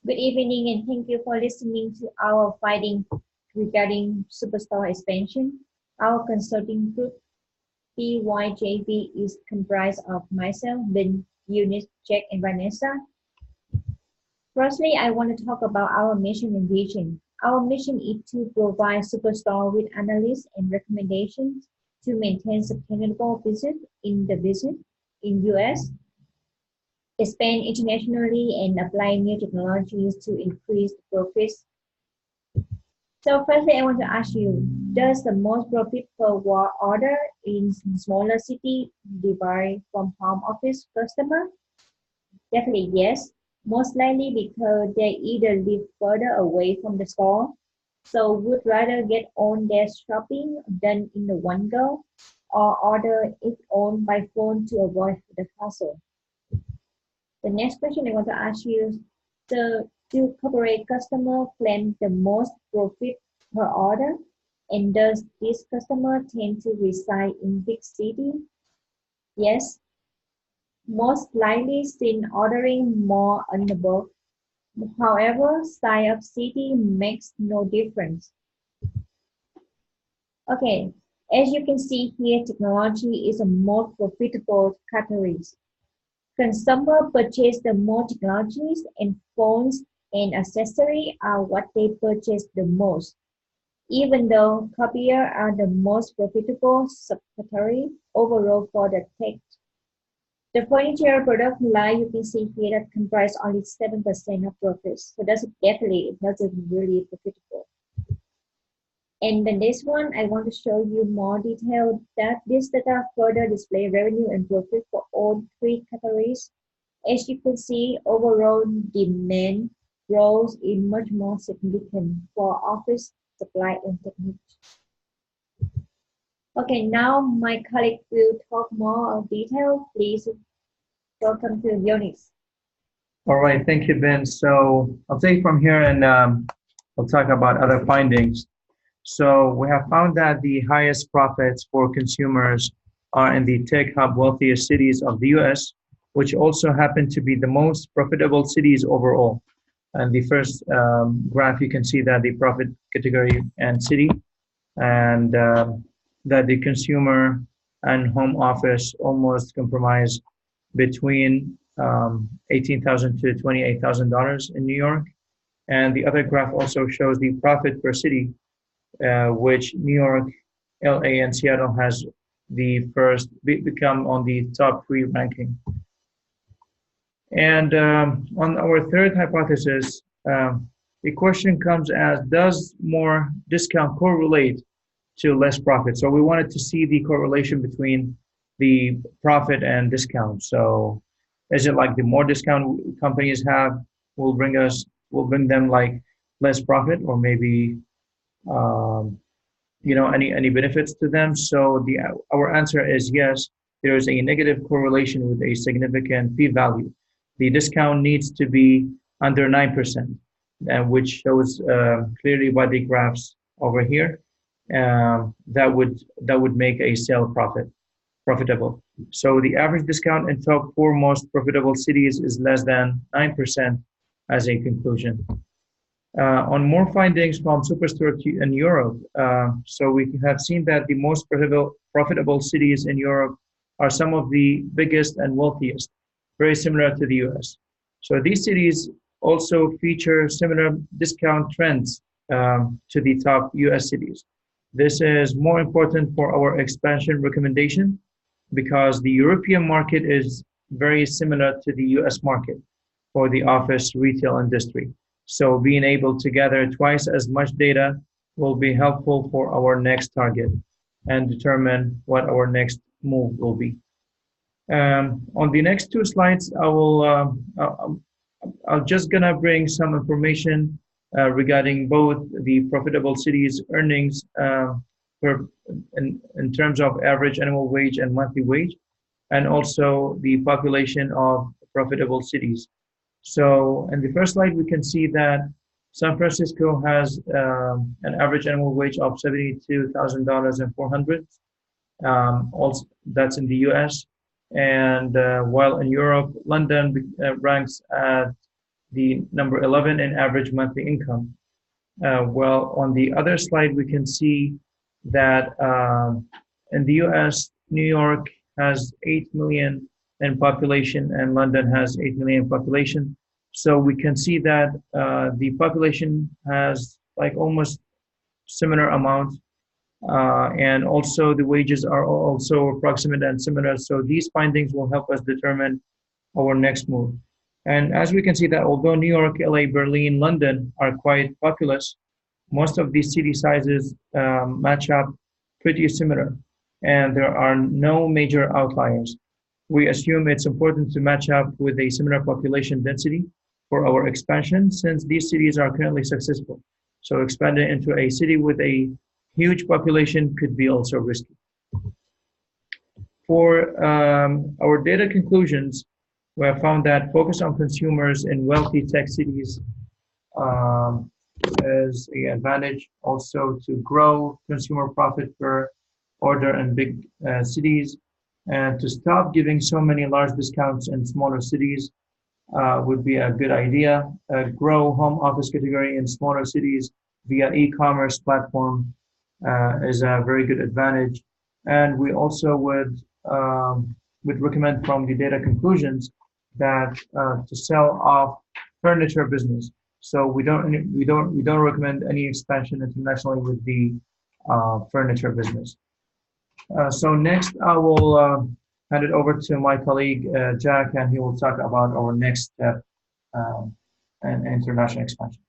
Good evening and thank you for listening to our finding regarding superstore expansion. Our consulting group PYJV is comprised of myself, Ben, Eunice, Jack, and Vanessa. Firstly, I want to talk about our mission and vision. Our mission is to provide superstore with analysis and recommendations to maintain sustainable business in US, expand internationally, and apply new technologies to increase profits. So firstly, I want to ask you, does the most profit per order in smaller city derive from home office customer? Definitely yes. Most likely because they either live further away from the store, so would rather get on their shopping done in the one go, or order it on by phone to avoid the hassle. The next question I want to ask you, do corporate customer claim the most profit per order? And does this customer tend to reside in big city? Yes, most likely seen ordering more on the bulk. However, size of city makes no difference. Okay, as you can see here, technology is a more profitable category. Consumer purchase the more technologies and phones and accessories are what they purchase the most. Even though copier are the most profitable subcategory overall for the tech. The furniture product line you can see here that comprise only 7% of profits. So that's definitely it doesn't really profitable. And the next one, I want to show you more detail that this data further display revenue and profit for all three categories. As you can see, overall demand growth is much more significant for office supply and technique. Okay, now my colleague will talk more of detail. Please welcome to Eunice. All right, thank you, Ben. So I'll take from here and I'll talk about other findings. So we have found that the highest profits for consumers are in the tech hub wealthiest cities of the US, which also happen to be the most profitable cities overall. And the first graph, you can see that the profit category and city, and that the consumer and home office almost compromise between $18,000 to $28,000 in New York. And the other graph also shows the profit per city, which New York, LA, and Seattle has the first become on the top 3 ranking. And on our third hypothesis, the question comes as, does more discount correlate to less profit? So we wanted to see the correlation between the profit and discount. So is it like the more discount companies have will bring them like less profit, or maybe any benefits to them? So our answer is yes. There is a negative correlation with a significant p-value. The discount needs to be under 9%, which shows clearly by the graphs over here. That would make a sale profitable. So the average discount in top 4 most profitable cities is less than 9% as a conclusion. On more findings from Superstore in Europe, so we have seen that the most profitable cities in Europe are some of the biggest and wealthiest, very similar to the US. So these cities also feature similar discount trends to the top US cities. This is more important for our expansion recommendation because the European market is very similar to the US market for the office retail industry. So being able to gather twice as much data will be helpful for our next target and determine what our next move will be. On the next 2 slides, I'm just gonna bring some information regarding both the profitable cities earnings in terms of average annual wage and monthly wage, and also the population of profitable cities. So in the first slide, we can see that San Francisco has an average annual wage of $72,400. Also, that's in the US. And while in Europe, London ranks at the number 11 in average monthly income. Well, on the other slide, we can see that in the US, New York has 8 million in population and London has 8 million population. So we can see that the population has like almost similar amount, and also the wages are also approximate and similar. So these findings will help us determine our next move. And as we can see that although New York, LA, Berlin, London are quite populous, most of these city sizes match up pretty similar, and there are no major outliers. We assume it's important to match up with a similar population density for our expansion since these cities are currently successful. So expanding into a city with a huge population could be also risky. For our data conclusions, we have found that focus on consumers in wealthy tech cities um, is an advantage also to grow consumer profit per order in big cities and to stop giving so many large discounts in smaller cities would be a good idea. Grow home office category in smaller cities via e-commerce platform is a very good advantage. And we also would recommend from the data conclusions that to sell off furniture business. So we don't recommend any expansion internationally with the furniture business. So next, I will hand it over to my colleague Jack, and he will talk about our next step and international expansion.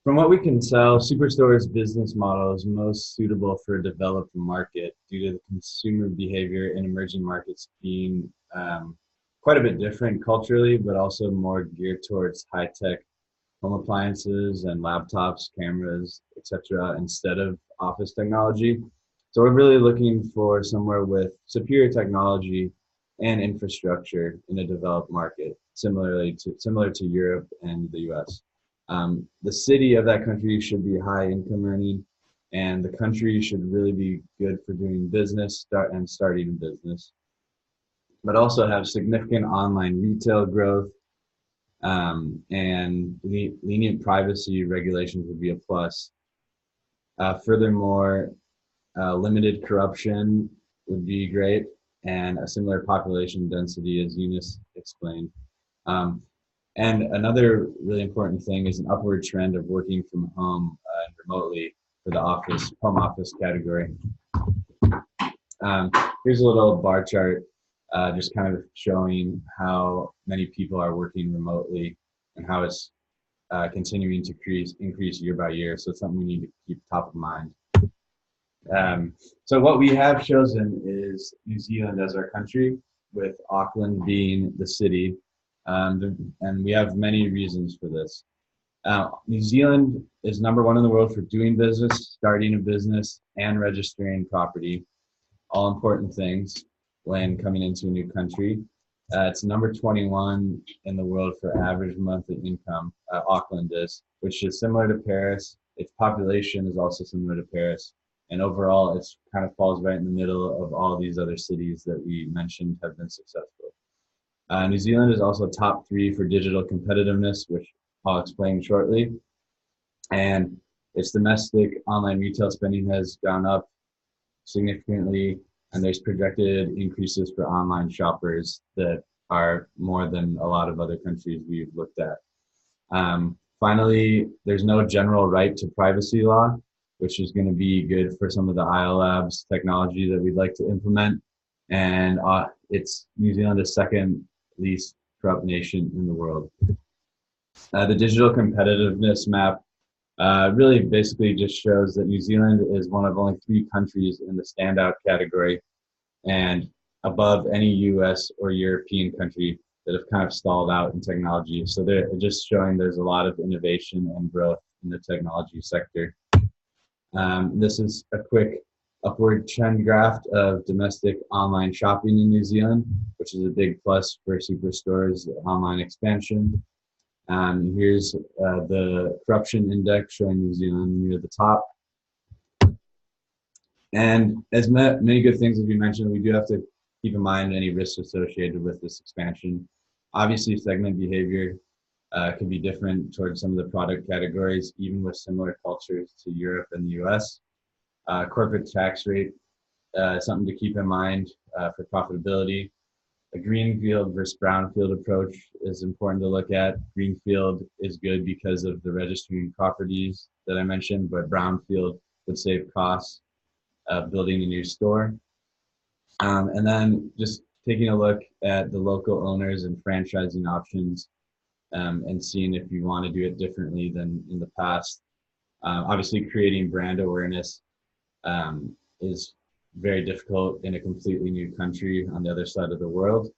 From what we can tell, Superstore's business model is most suitable for a developed market due to the consumer behavior in emerging markets being quite a bit different culturally, but also more geared towards high-tech home appliances and laptops, cameras, etc., instead of office technology. So we're really looking for somewhere with superior technology and infrastructure in a developed market, similar to Europe and the US. The city of that country should be high income earning, and the country should really be good for doing business starting a business, but also have significant online retail growth, and lenient privacy regulations would be a plus. Furthermore, limited corruption would be great, and a similar population density as Eunice explained. And another really important thing is an upward trend of working from home and remotely for the home office category. Here's a little bar chart just kind of showing how many people are working remotely and how it's continuing to increase year by year. So it's something we need to keep top of mind. So what we have chosen is New Zealand as our country, with Auckland being the city. And we have many reasons for this. New Zealand is #1 in the world for doing business, starting a business, and registering property, all important things when coming into a new country. It's number 21 in the world for average monthly income, Auckland is, which is similar to Paris. Its population is also similar to Paris. And overall, it kind of falls right in the middle of all these other cities that we mentioned have been successful. New Zealand is also top 3 for digital competitiveness, which I'll explain shortly. And its domestic online retail spending has gone up significantly, and there's projected increases for online shoppers that are more than a lot of other countries we've looked at. Finally, there's no general right to privacy law, which is going to be good for some of the ILabs technology that we'd like to implement. And it's New Zealand's second least corrupt nation in the world. The digital competitiveness map really basically just shows that New Zealand is one of only 3 countries in the standout category and above any US or European country that have kind of stalled out in technology. So they're just showing there's a lot of innovation and growth in the technology sector. This is a quick upward trend graph of domestic online shopping in New Zealand, which is a big plus for Superstore's online expansion. Here's the corruption index showing New Zealand near the top. And as many good things as we mentioned, we do have to keep in mind any risks associated with this expansion. Obviously, segment behavior could be different towards some of the product categories, even with similar cultures to Europe and the US. Corporate tax rate, something to keep in mind for profitability. A greenfield versus brownfield approach is important to look at. Greenfield is good because of the registering properties that I mentioned, but brownfield would save costs of building a new store. And then just taking a look at the local owners and franchising options, and seeing if you want to do it differently than in the past. Obviously, creating brand awareness is very difficult in a completely new country on the other side of the world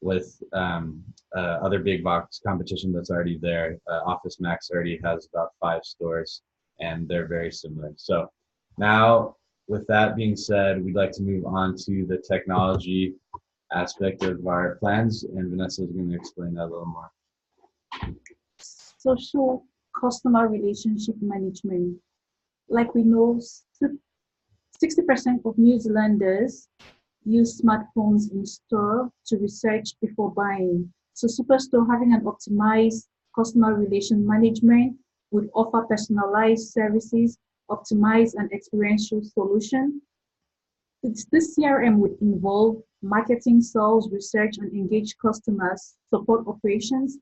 with other big box competition that's already there. Office Max already has about 5 stores and they're very similar. So now with that being said, we'd like to move on to the technology aspect of our plans, and Vanessa is going to explain that a little more. Social customer relationship management. Like we know, 60% of New Zealanders use smartphones in store to research before buying. So Superstore, having an optimized customer relation management, would offer personalized services, optimized and experiential solution. This CRM would involve marketing, sales, research, and engage customers, support operations.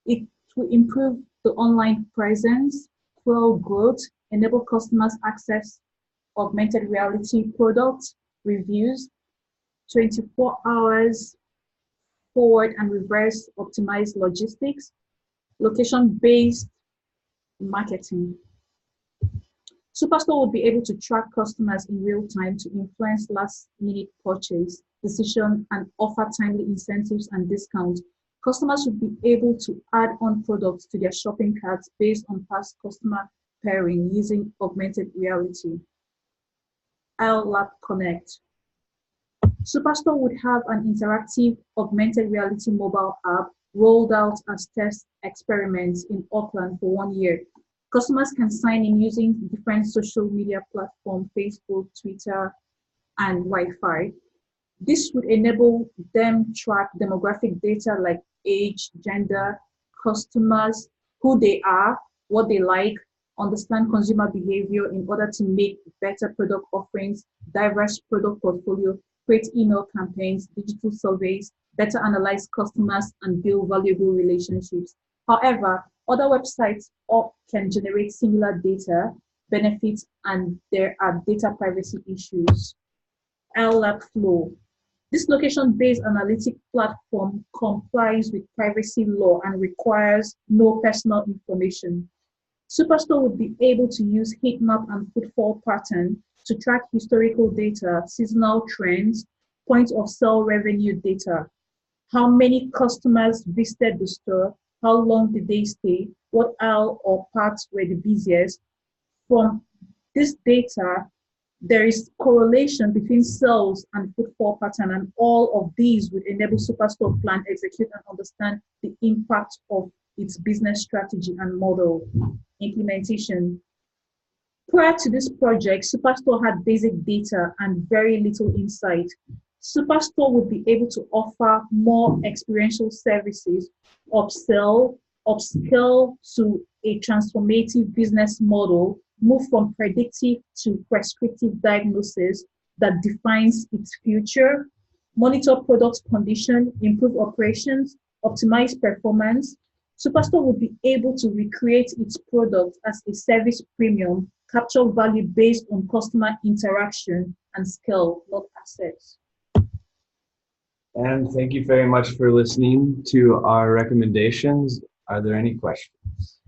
It will improve the online presence, fuel growth, enable customers access augmented reality products, reviews, 24 hours forward and reverse optimized logistics, location-based marketing. Superstore would be able to track customers in real time to influence last-minute purchase decision and offer timely incentives and discounts. Customers should be able to add on products to their shopping carts based on past customer pairing using augmented reality. iLab Connect. Superstore would have an interactive augmented reality mobile app rolled out as test experiments in Auckland for 1 year. Customers can sign in using different social media platforms, Facebook, Twitter, and Wi-Fi. This would enable them track demographic data like age, gender, customers, who they are, what they like, understand consumer behavior in order to make better product offerings, diverse product portfolio, create email campaigns, digital surveys, better analyze customers, and build valuable relationships. However, other websites can generate similar data, benefits, and there are data privacy issues. iLab Flow. This location-based analytic platform complies with privacy law and requires no personal information. Superstore would be able to use heat map and footfall pattern to track historical data, seasonal trends, point of sale revenue data, how many customers visited the store, how long did they stay, what aisle or parts were the busiest. From this data, there is correlation between sales and footfall pattern, and all of these would enable Superstore plan, execute, and understand the impact of its business strategy and model implementation. Prior to this project, Superstore had basic data and very little insight. Superstore would be able to offer more experiential services, upscale to a transformative business model, move from predictive to prescriptive diagnosis that defines its future, monitor product condition, improve operations, optimize performance. Superstore would be able to recreate its product as a service premium, capture value based on customer interaction, and scale, not assets. And thank you very much for listening to our recommendations. Are there any questions?